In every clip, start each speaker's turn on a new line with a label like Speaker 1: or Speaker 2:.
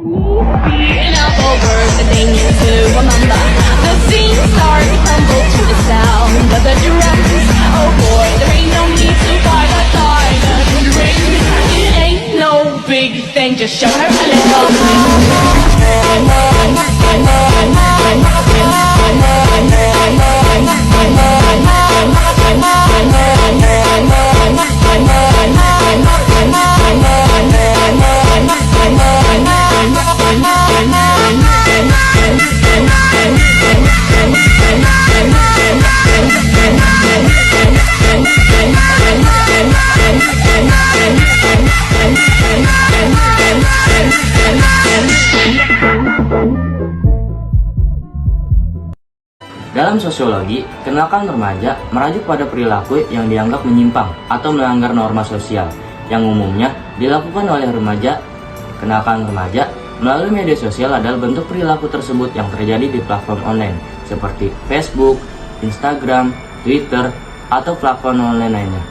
Speaker 1: An awful word that they need to remember. The scenes start to crumble to the sound of the drums. Oh boy, there ain't no need to fight the silent ring. It ain't no big thing, just show her a little.
Speaker 2: Dalam sosiologi, kenakalan remaja merujuk pada perilaku yang dianggap menyimpang atau melanggar norma sosial yang umumnya dilakukan oleh remaja. Kenakalan remaja melalui media sosial adalah bentuk perilaku tersebut yang terjadi di platform online seperti Facebook, Instagram, Twitter, atau platform online lainnya.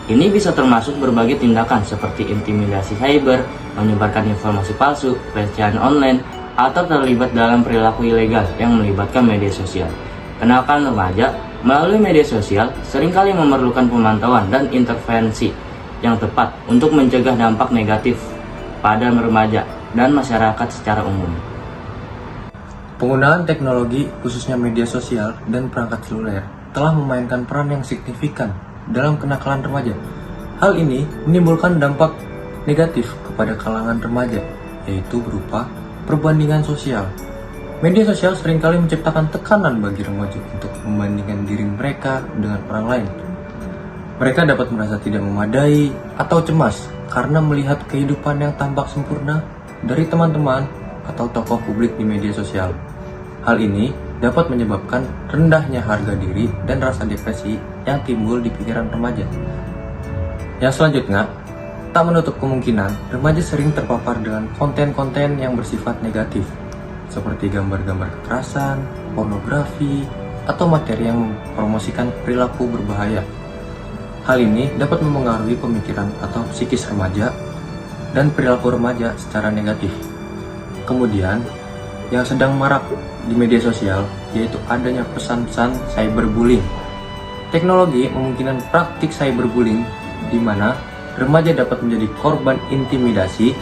Speaker 2: Ini bisa termasuk berbagai tindakan seperti intimidasi cyber, menyebarkan informasi palsu, pelecehan online, atau terlibat dalam perilaku ilegal yang melibatkan media sosial. Kenakalan remaja melalui media sosial seringkali memerlukan pemantauan dan intervensi yang tepat untuk mencegah dampak negatif pada remaja dan masyarakat secara umum.
Speaker 3: Penggunaan teknologi, khususnya media sosial dan perangkat seluler, telah memainkan peran yang signifikan dalam kenakalan remaja. Hal ini menimbulkan dampak negatif kepada kalangan remaja, yaitu berupa perbandingan sosial. Media sosial seringkali menciptakan tekanan bagi remaja untuk membandingkan diri mereka dengan orang lain. Mereka dapat merasa tidak memadai atau cemas karena melihat kehidupan yang tampak sempurna dari teman-teman atau tokoh publik di media sosial. Hal ini dapat menyebabkan rendahnya harga diri dan rasa depresi yang timbul di pikiran remaja. Yang selanjutnya, tak menutup kemungkinan remaja sering terpapar dengan konten-konten yang bersifat negatif, seperti gambar-gambar kekerasan, pornografi, atau materi yang mempromosikan perilaku berbahaya. Hal ini dapat mempengaruhi pemikiran atau psikis remaja dan perilaku remaja secara negatif. Kemudian, yang sedang marak di media sosial yaitu adanya pesan-pesan cyberbullying. Teknologi memungkinkan praktik cyberbullying di mana remaja dapat menjadi korban intimidasi,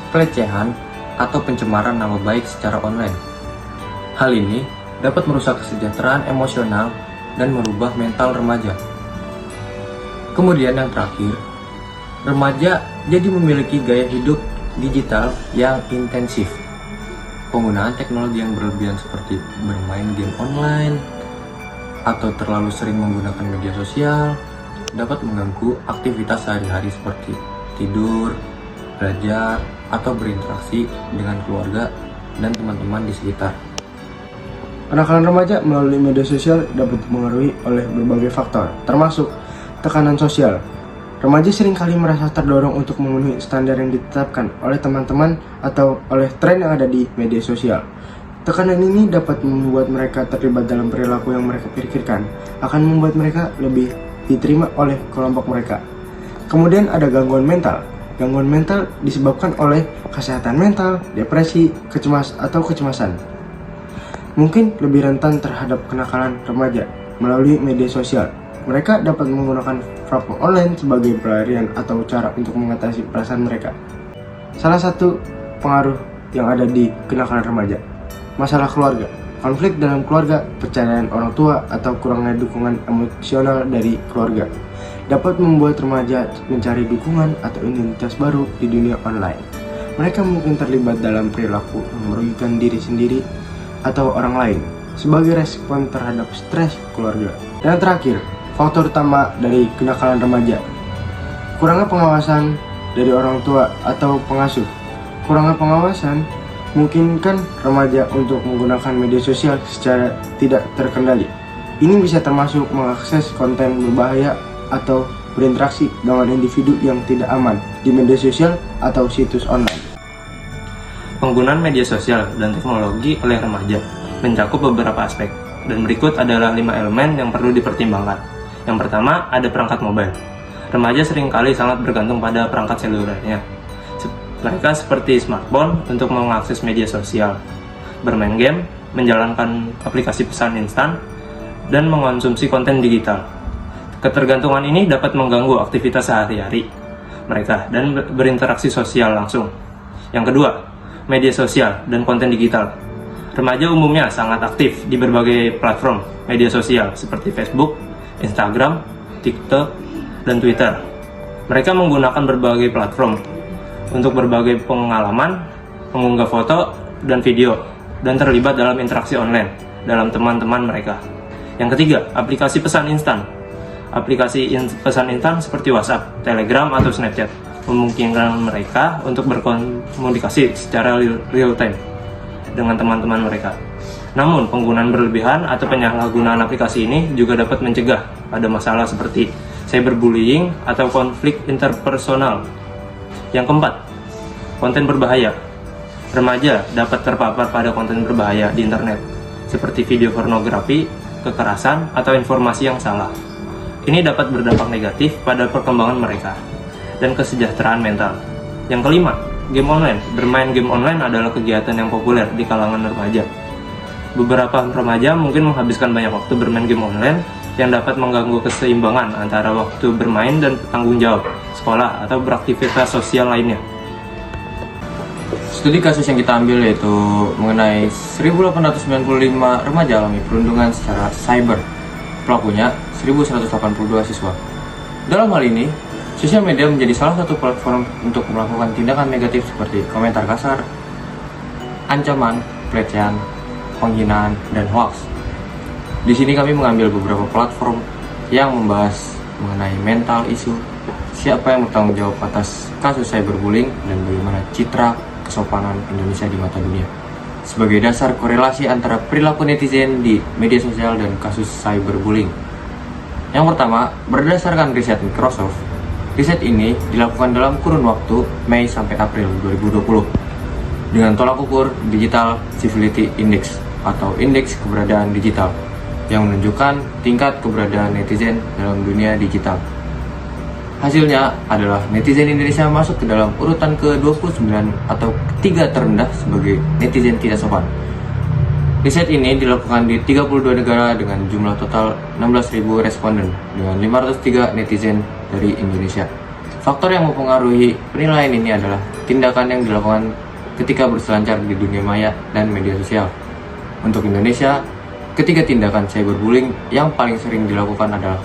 Speaker 3: pelecehan, atau pencemaran nama baik secara online. Hal ini dapat merusak kesejahteraan emosional dan merubah mental remaja. Kemudian yang terakhir, remaja jadi memiliki gaya hidup digital yang intensif. Penggunaan teknologi yang berlebihan seperti bermain game online atau terlalu sering menggunakan media sosial dapat mengganggu aktivitas sehari-hari seperti tidur, belajar, atau berinteraksi dengan keluarga dan teman-teman di sekitar.
Speaker 4: Kenakalan remaja melalui media sosial dapat dipengaruhi oleh berbagai faktor, termasuk tekanan sosial. Remaja seringkali merasa terdorong untuk memenuhi standar yang ditetapkan oleh teman-teman atau oleh tren yang ada di media sosial. Tekanan ini dapat membuat mereka terlibat dalam perilaku yang mereka pikirkan akan membuat mereka lebih diterima oleh kelompok mereka. Kemudian ada gangguan mental. Gangguan mental disebabkan oleh kesehatan mental, depresi, kecemasan. Mungkin lebih rentan terhadap kenakalan remaja melalui media sosial. Mereka dapat menggunakan platform online sebagai pelarian atau cara untuk mengatasi perasaan mereka. Salah satu pengaruh yang ada di kenakalan remaja, masalah keluarga. Konflik dalam keluarga, perceraian orang tua, atau kurangnya dukungan emosional dari keluarga dapat membuat remaja mencari dukungan atau identitas baru di dunia online. Mereka mungkin terlibat dalam perilaku yang merugikan diri sendiri atau orang lain sebagai respon terhadap stres keluarga. Dan terakhir, faktor utama dari kenakalan remaja, kurangnya pengawasan dari orang tua atau pengasuh. Kurangnya pengawasan memungkinkan remaja untuk menggunakan media sosial secara tidak terkendali. Ini bisa termasuk mengakses konten berbahaya atau berinteraksi dengan individu yang tidak aman di media sosial atau situs online.
Speaker 5: Penggunaan media sosial dan teknologi oleh remaja mencakup beberapa aspek, dan berikut adalah 5 elemen yang perlu dipertimbangkan. Yang pertama, ada perangkat mobile. Remaja seringkali sangat bergantung pada perangkat selulernya, Mereka seperti smartphone untuk mengakses media sosial, bermain game, menjalankan aplikasi pesan instan, dan mengonsumsi konten digital. Ketergantungan ini dapat mengganggu aktivitas sehari-hari mereka dan berinteraksi sosial langsung. Yang kedua, media sosial dan konten digital. Remaja umumnya sangat aktif di berbagai platform media sosial seperti Facebook, Instagram, TikTok, dan Twitter. Mereka menggunakan berbagai platform untuk berbagai pengalaman, mengunggah foto dan video, dan terlibat dalam interaksi online dalam teman-teman mereka. Yang ketiga, aplikasi pesan instan. Aplikasi pesan instan seperti WhatsApp, Telegram, atau Snapchat memungkinkan mereka untuk berkomunikasi secara real time dengan teman-teman mereka. Namun, penggunaan berlebihan atau penyalahgunaan aplikasi ini juga dapat mencegah pada masalah seperti cyberbullying atau konflik interpersonal. Yang keempat, konten berbahaya. Remaja dapat terpapar pada konten berbahaya di internet, seperti video pornografi, kekerasan, atau informasi yang salah. Ini dapat berdampak negatif pada perkembangan mereka dan kesejahteraan mental. Yang kelima, game online. Bermain game online adalah kegiatan yang populer di kalangan remaja. Beberapa remaja mungkin menghabiskan banyak waktu bermain game online yang dapat mengganggu keseimbangan antara waktu bermain dan tanggung jawab sekolah atau beraktivitas sosial lainnya.
Speaker 3: Studi kasus yang kita ambil yaitu mengenai 1895 remaja alami perundungan secara cyber. Pelakunya 1182 siswa. Dalam hal ini, sosial media menjadi salah satu platform untuk melakukan tindakan negatif seperti komentar kasar, ancaman, pelecehan, penghinaan, dan hoax. Di sini kami mengambil beberapa platform yang membahas mengenai mental isu, siapa yang bertanggung jawab atas kasus cyberbullying, dan bagaimana citra kesopanan Indonesia di mata dunia sebagai dasar korelasi antara perilaku netizen di media sosial dan kasus cyberbullying. Yang pertama, berdasarkan riset Microsoft, riset ini dilakukan dalam kurun waktu Mei sampai April 2020 dengan tolak ukur Digital Civility Index atau indeks keberadaan digital yang menunjukkan tingkat keberadaan netizen dalam dunia digital. Hasilnya adalah netizen Indonesia masuk ke dalam urutan ke-29 atau ketiga terendah sebagai netizen tidak sopan. Riset ini dilakukan di 32 negara dengan jumlah total 16.000 responden dengan 503 netizen dari Indonesia. Faktor yang mempengaruhi penilaian ini adalah tindakan yang dilakukan ketika berselancar di dunia maya dan media sosial. Untuk Indonesia, ketiga tindakan cyberbullying yang paling sering dilakukan adalah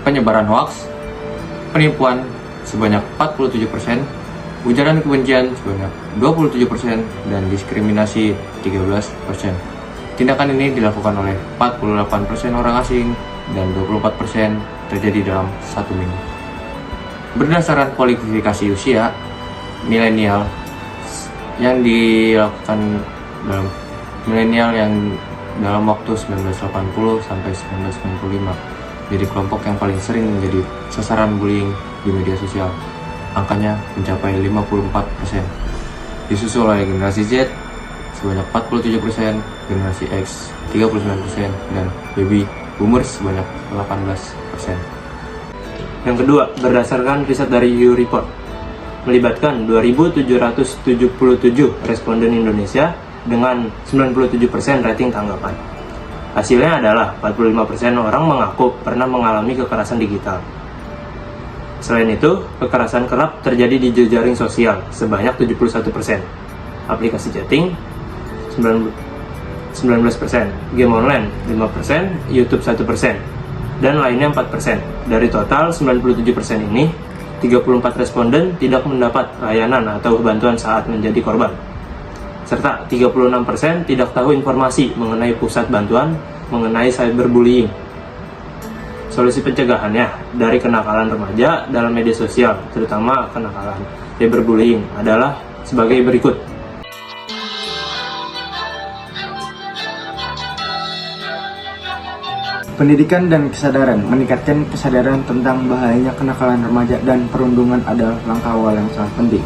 Speaker 3: penyebaran hoaks, penipuan sebanyak 47%, ujaran kebencian sebanyak 27%, dan diskriminasi 13%. Tindakan ini dilakukan oleh 48% orang asing dan 24% terjadi dalam satu minggu. Berdasarkan kualifikasi usia, milenial yang dilakukan dalam waktu 1980 sampai 1995 jadi kelompok yang paling sering menjadi sasaran bullying di media sosial. Angkanya mencapai 54%. Disusul oleh generasi Z sebanyak 47%, generasi X 39%, dan baby boomers sebanyak 18%.
Speaker 5: Yang kedua, berdasarkan riset dari EU Report, melibatkan 2.777 responden Indonesia dengan 97% rating tanggapan. Hasilnya adalah 45% orang mengaku pernah mengalami kekerasan digital. Selain itu, kekerasan kerap terjadi di jejaring sosial sebanyak 71%, aplikasi chatting 19%, game online 5%, YouTube 1%, dan lainnya 4%. Dari total 97% ini, 34 responden tidak mendapat layanan atau bantuan saat menjadi korban, serta 36% tidak tahu informasi mengenai pusat bantuan mengenai cyberbullying. Solusi pencegahannya dari kenakalan remaja dalam media sosial, terutama kenakalan cyberbullying, adalah sebagai berikut.
Speaker 4: Pendidikan dan kesadaran. Meningkatkan kesadaran tentang bahayanya kenakalan remaja dan perundungan adalah langkah awal yang sangat penting.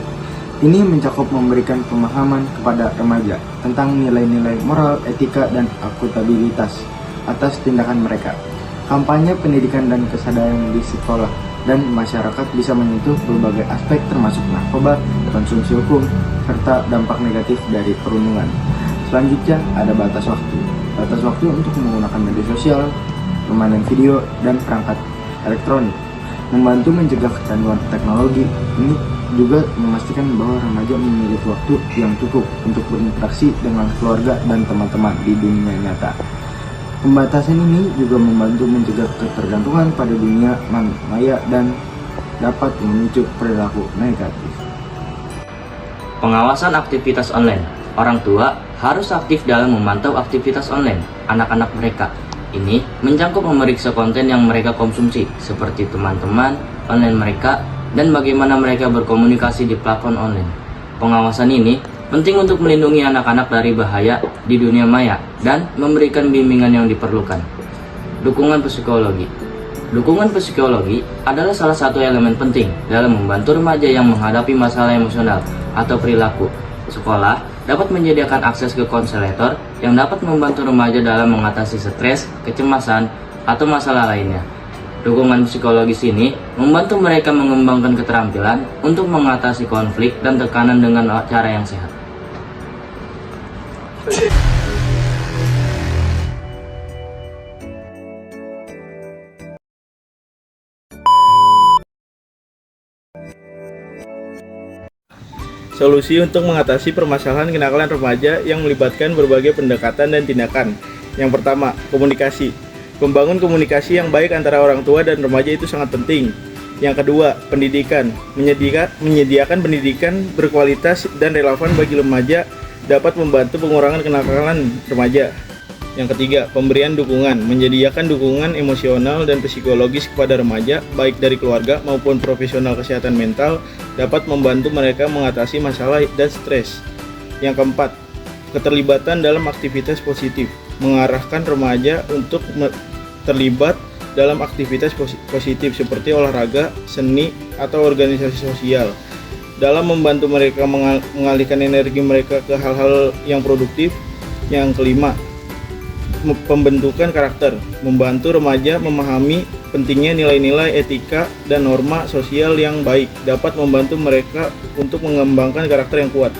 Speaker 4: Ini mencakup memberikan pemahaman kepada remaja tentang nilai-nilai moral, etika, dan akuntabilitas atas tindakan mereka. Kampanye pendidikan dan kesadaran di sekolah dan masyarakat bisa menyentuh berbagai aspek termasuk narkoba, konsumsi hukum, serta dampak negatif dari perundungan. Selanjutnya ada batas waktu. Batas waktu untuk menggunakan media sosial, permainan video, dan perangkat elektronik. Membantu mencegah kecanduan teknologi ini juga memastikan bahwa remaja memiliki waktu yang cukup untuk berinteraksi dengan keluarga dan teman-teman di dunia nyata. Pembatasan ini juga membantu mencegah ketergantungan pada dunia maya dan dapat memicu perilaku negatif.
Speaker 2: Pengawasan aktivitas online. Orang tua harus aktif dalam memantau aktivitas online anak-anak mereka. Ini mencangkup memeriksa konten yang mereka konsumsi, seperti teman-teman online mereka dan bagaimana mereka berkomunikasi di platform online. Pengawasan ini penting untuk melindungi anak-anak dari bahaya di dunia maya dan memberikan bimbingan yang diperlukan. Dukungan psikologi. Dukungan psikologi adalah salah satu elemen penting dalam membantu remaja yang menghadapi masalah emosional atau perilaku. Sekolah dapat menyediakan akses ke konselor yang dapat membantu remaja dalam mengatasi stres, kecemasan, atau masalah lainnya. Dukungan psikologis ini membantu mereka mengembangkan keterampilan untuk mengatasi konflik dan tekanan dengan cara yang sehat.
Speaker 6: Solusi untuk mengatasi permasalahan kenakalan remaja yang melibatkan berbagai pendekatan dan tindakan. Yang pertama, komunikasi. Membangun komunikasi yang baik antara orang tua dan remaja itu sangat penting. Yang kedua, pendidikan. Menyediakan pendidikan berkualitas dan relevan bagi remaja dapat membantu pengurangan kenakalan remaja. Yang ketiga, pemberian dukungan. Menyediakan dukungan emosional dan psikologis kepada remaja, baik dari keluarga maupun profesional kesehatan mental, dapat membantu mereka mengatasi masalah dan stres. Yang keempat, keterlibatan dalam aktivitas positif. Mengarahkan remaja untuk terlibat dalam aktivitas positif seperti olahraga, seni, atau organisasi sosial, dalam membantu mereka mengalihkan energi mereka ke hal-hal yang produktif. Yang kelima, pembentukan karakter. Membantu remaja memahami pentingnya nilai-nilai etika dan norma sosial yang baik, dapat membantu mereka untuk mengembangkan karakter yang kuat.